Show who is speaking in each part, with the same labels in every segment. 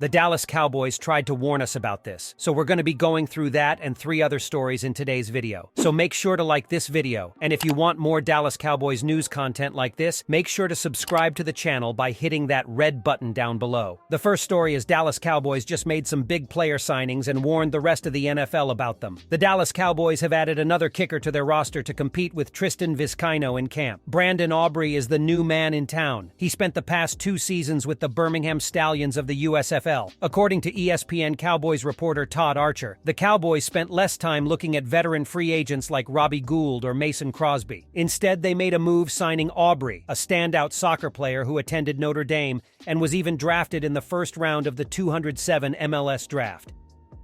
Speaker 1: The Dallas Cowboys tried to warn us about this, so we're going to be going through that and 3 other stories in today's video. So make sure to like this video, and if you want more Dallas Cowboys news content like this, make sure to subscribe to the channel by hitting that red button down below. The first story is Dallas Cowboys just made some big player signings and warned the rest of the NFL about them. The Dallas Cowboys have added another kicker to their roster to compete with Tristan Vizcaino in camp. Brandon Aubrey is the new man in town. He spent the past 2 seasons with the Birmingham Stallions of the USFL. According to ESPN Cowboys reporter Todd Archer, the Cowboys spent less time looking at veteran free agents like Robbie Gould or Mason Crosby. Instead, they made a move signing Aubrey, a standout soccer player who attended Notre Dame and was even drafted in the first round of the 207 MLS draft.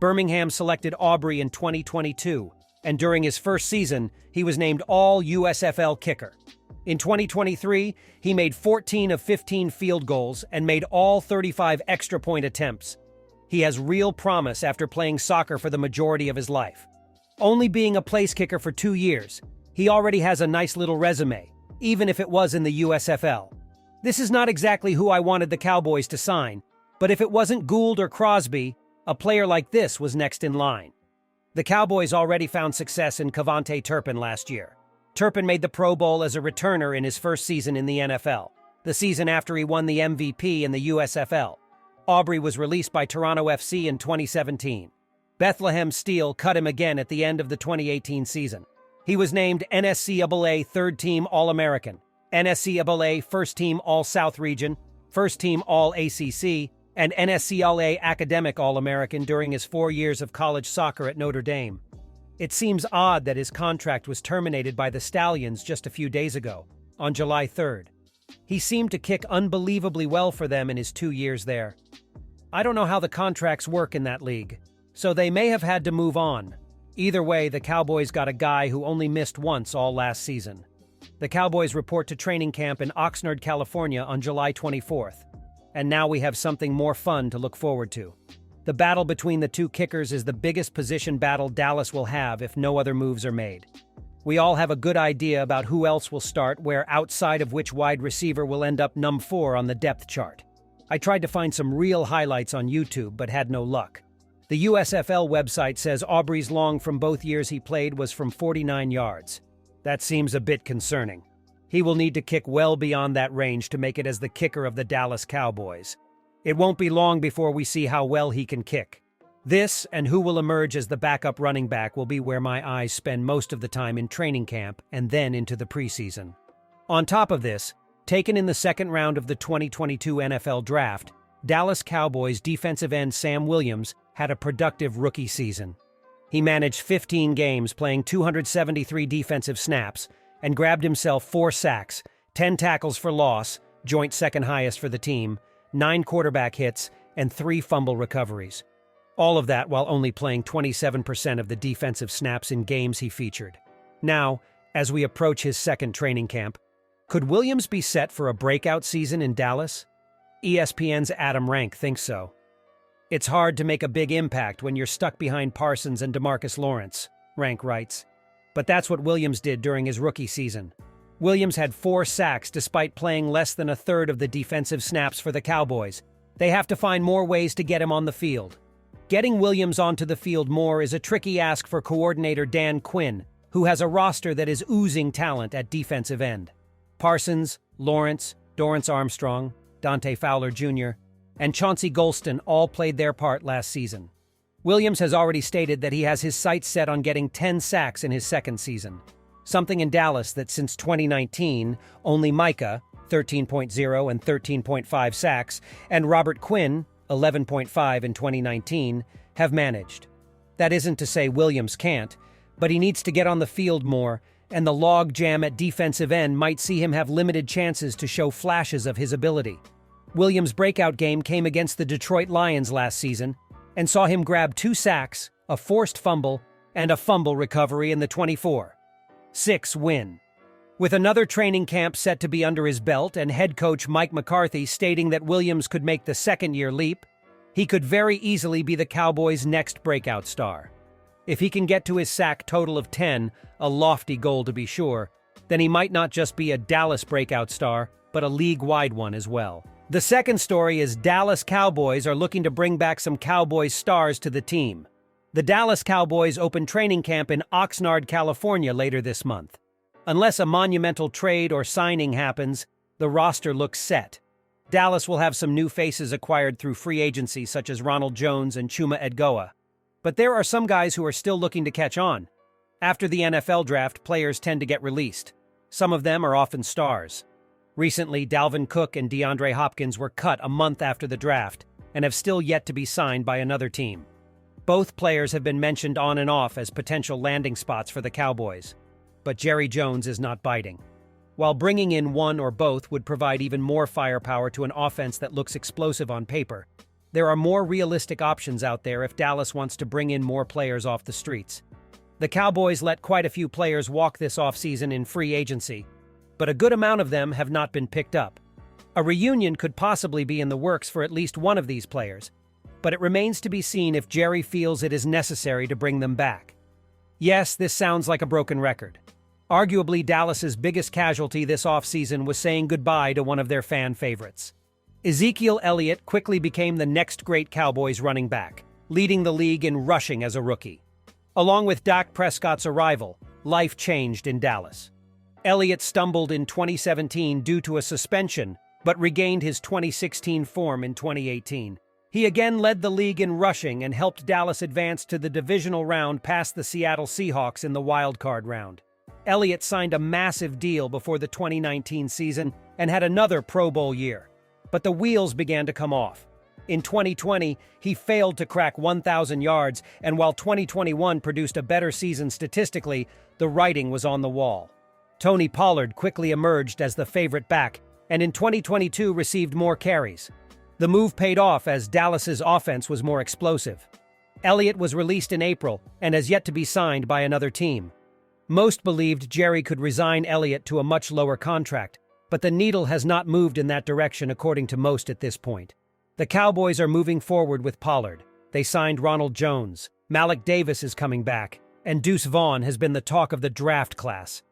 Speaker 1: Birmingham selected Aubrey in 2022, and during his first season, he was named All-USFL kicker. In 2023, he made 14 of 15 field goals and made all 35 extra-point attempts. He has real promise after playing soccer for the majority of his life. Only being a place kicker for 2 years, he already has a nice little resume, even if it was in the USFL. This is not exactly who I wanted the Cowboys to sign, but if it wasn't Gould or Crosby, a player like this was next in line. The Cowboys already found success in Cavante Turpin last year. Turpin made the Pro Bowl as a returner in his first season in the NFL, the season after he won the MVP in the USFL. Aubrey was released by Toronto FC in 2017. Bethlehem Steel cut him again at the end of the 2018 season. He was named NSCAA Third Team All-American, NSCAA First Team All-South Region, First Team All-ACC, and NSCAA Academic All-American during his 4 years of college soccer at Notre Dame. It seems odd that his contract was terminated by the Stallions just a few days ago, on July 3rd. He seemed to kick unbelievably well for them in his 2 years there. I don't know how the contracts work in that league, so they may have had to move on. Either way, the Cowboys got a guy who only missed once all last season. The Cowboys report to training camp in Oxnard, California on July 24th. And now we have something more fun to look forward to. The battle between the 2 kickers is the biggest position battle Dallas will have if no other moves are made. We all have a good idea about who else will start where, outside of which wide receiver will end up number 4 on the depth chart. I tried to find some real highlights on YouTube but had no luck. The USFL website says Aubrey's long from both years he played was from 49 yards. That seems a bit concerning. He will need to kick well beyond that range to make it as the kicker of the Dallas Cowboys. It won't be long before we see how well he can kick. This, and who will emerge as the backup running back, will be where my eyes spend most of the time in training camp and then into the preseason. On top of this, taken in the second round of the 2022 NFL Draft, Dallas Cowboys defensive end Sam Williams had a productive rookie season. He managed 15 games playing 273 defensive snaps and grabbed himself 4 sacks, 10 tackles for loss, joint second highest for the team, 9 quarterback hits, and 3 fumble recoveries. All of that while only playing 27% of the defensive snaps in games he featured. Now, as we approach his second training camp, could Williams be set for a breakout season in Dallas? ESPN's Adam Rank thinks so. It's hard to make a big impact when you're stuck behind Parsons and DeMarcus Lawrence, Rank writes. But that's what Williams did during his rookie season. Williams had 4 sacks despite playing less than a third of the defensive snaps for the Cowboys. They have to find more ways to get him on the field. Getting Williams onto the field more is a tricky ask for coordinator Dan Quinn, who has a roster that is oozing talent at defensive end. Parsons, Lawrence, Dorrance Armstrong, Dante Fowler Jr., and Chauncey Golston all played their part last season. Williams has already stated that he has his sights set on getting 10 sacks in his second season. Something in Dallas that since 2019, only Micah, 13.0 and 13.5 sacks, and Robert Quinn, 11.5 in 2019, have managed. That isn't to say Williams can't, but he needs to get on the field more, and the log jam at defensive end might see him have limited chances to show flashes of his ability. Williams' breakout game came against the Detroit Lions last season, and saw him grab 2 sacks, a forced fumble, and a fumble recovery in the 24-6 win. With another training camp set to be under his belt and head coach Mike McCarthy stating that Williams could make the second-year leap, he could very easily be the Cowboys' next breakout star. If he can get to his sack total of 10, a lofty goal to be sure, then he might not just be a Dallas breakout star, but a league-wide one as well. The second story is Dallas Cowboys are looking to bring back some Cowboys stars to the team. The Dallas Cowboys open training camp in Oxnard, California later this month. Unless a monumental trade or signing happens, the roster looks set. Dallas will have some new faces acquired through free agency such as Ronald Jones and Chuma Edgoa. But there are some guys who are still looking to catch on. After the NFL draft, players tend to get released. Some of them are often stars. Recently, Dalvin Cook and DeAndre Hopkins were cut a month after the draft and have still yet to be signed by another team. Both players have been mentioned on and off as potential landing spots for the Cowboys. But Jerry Jones is not biting. While bringing in one or both would provide even more firepower to an offense that looks explosive on paper, there are more realistic options out there if Dallas wants to bring in more players off the streets. The Cowboys let quite a few players walk this offseason in free agency, but a good amount of them have not been picked up. A reunion could possibly be in the works for at least one of these players, but it remains to be seen if Jerry feels it is necessary to bring them back. Yes, this sounds like a broken record. Arguably, Dallas's biggest casualty this offseason was saying goodbye to one of their fan favorites. Ezekiel Elliott quickly became the next great Cowboys running back, leading the league in rushing as a rookie. Along with Dak Prescott's arrival, life changed in Dallas. Elliott stumbled in 2017 due to a suspension, but regained his 2016 form in 2018. He again led the league in rushing and helped Dallas advance to the divisional round past the Seattle Seahawks in the wild-card round. Elliott signed a massive deal before the 2019 season and had another Pro Bowl year. But the wheels began to come off. In 2020, he failed to crack 1,000 yards, and while 2021 produced a better season statistically, the writing was on the wall. Tony Pollard quickly emerged as the favorite back, and in 2022 received more carries. The move paid off as Dallas's offense was more explosive. Elliott was released in April and has yet to be signed by another team. Most believed Jerry could resign Elliott to a much lower contract, but the needle has not moved in that direction according to most at this point. The Cowboys are moving forward with Pollard. They signed Ronald Jones, Malik Davis is coming back, and Deuce Vaughn has been the talk of the draft class.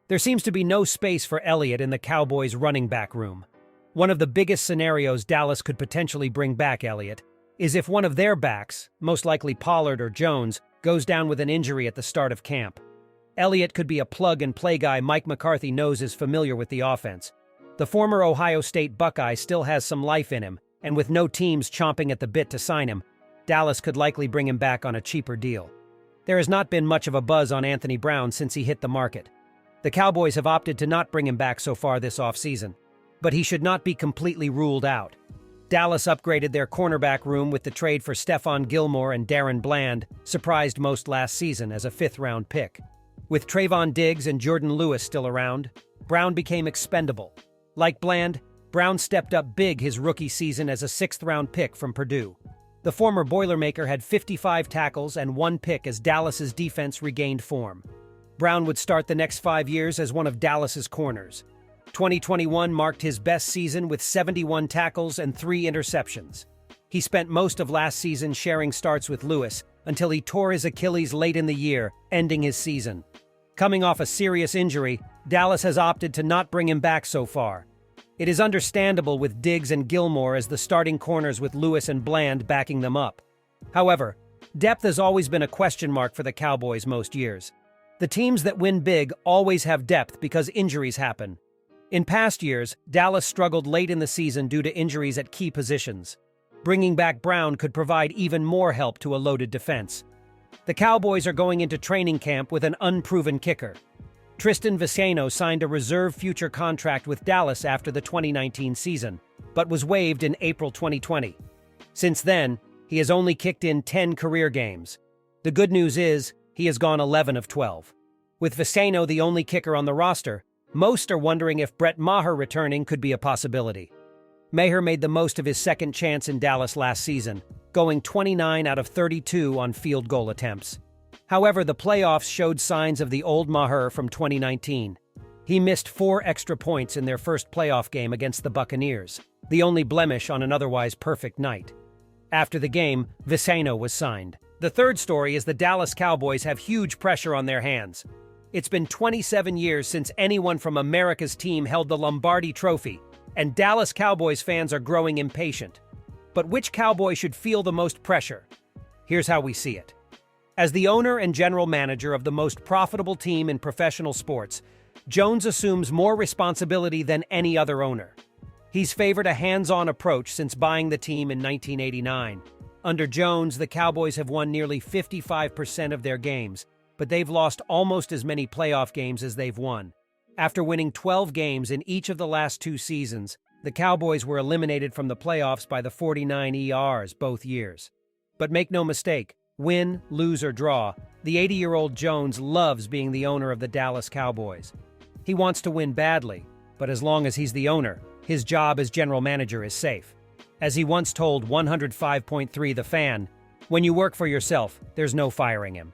Speaker 1: There seems to be no space for Elliott in the Cowboys' running back room. One of the biggest scenarios Dallas could potentially bring back Elliott is if one of their backs, most likely Pollard or Jones, goes down with an injury at the start of camp. Elliott could be a plug-and-play guy Mike McCarthy knows is familiar with the offense. The former Ohio State Buckeye still has some life in him, and with no teams chomping at the bit to sign him, Dallas could likely bring him back on a cheaper deal. There has not been much of a buzz on Anthony Brown since he hit the market. The Cowboys have opted to not bring him back so far this offseason, but he should not be completely ruled out. Dallas upgraded their cornerback room with the trade for Stephon Gilmore, and Darren Bland surprised most last season as a fifth-round pick. With Trayvon Diggs and Jordan Lewis still around, Brown became expendable. Like Bland, Brown stepped up big his rookie season as a sixth-round pick from Purdue. The former Boilermaker had 55 tackles and 1 pick as Dallas's defense regained form. Brown would start the next 5 years as one of Dallas's corners. 2021 marked his best season with 71 tackles and 3 interceptions. He spent most of last season sharing starts with Lewis until he tore his Achilles late in the year, ending his season. Coming off a serious injury, Dallas has opted to not bring him back so far. It is understandable with Diggs and Gilmore as the starting corners with Lewis and Bland backing them up. However, depth has always been a question mark for the Cowboys most years. The teams that win big always have depth because injuries happen. In past years, Dallas struggled late in the season due to injuries at key positions. Bringing back Brown could provide even more help to a loaded defense. The Cowboys are going into training camp with an unproven kicker. Tristan Vizcaino signed a reserve future contract with Dallas after the 2019 season, but was waived in April 2020. Since then, he has only kicked in 10 career games. The good news is, he has gone 11 of 12. With Vizcaino the only kicker on the roster, most are wondering if Brett Maher returning could be a possibility. Maher made the most of his second chance in Dallas last season, going 29 out of 32 on field goal attempts. However, the playoffs showed signs of the old Maher from 2019. He missed 4 extra points in their first playoff game against the Buccaneers, the only blemish on an otherwise perfect night. After the game, Vizcaino was signed. The third story is the Dallas Cowboys have huge pressure on their hands. It's been 27 years since anyone from America's team held the Lombardi Trophy, and Dallas Cowboys fans are growing impatient. But which Cowboy should feel the most pressure? Here's how we see it. As the owner and general manager of the most profitable team in professional sports, Jones assumes more responsibility than any other owner. He's favored a hands-on approach since buying the team in 1989. Under Jones, the Cowboys have won nearly 55% of their games, but they've lost almost as many playoff games as they've won. After winning 12 games in each of the last 2 seasons, the Cowboys were eliminated from the playoffs by the 49ers both years. But make no mistake, win, lose, or draw, the 80-year-old Jones loves being the owner of the Dallas Cowboys. He wants to win badly, but as long as he's the owner, his job as general manager is safe. As he once told 105.3 The Fan, "When you work for yourself, there's no firing him."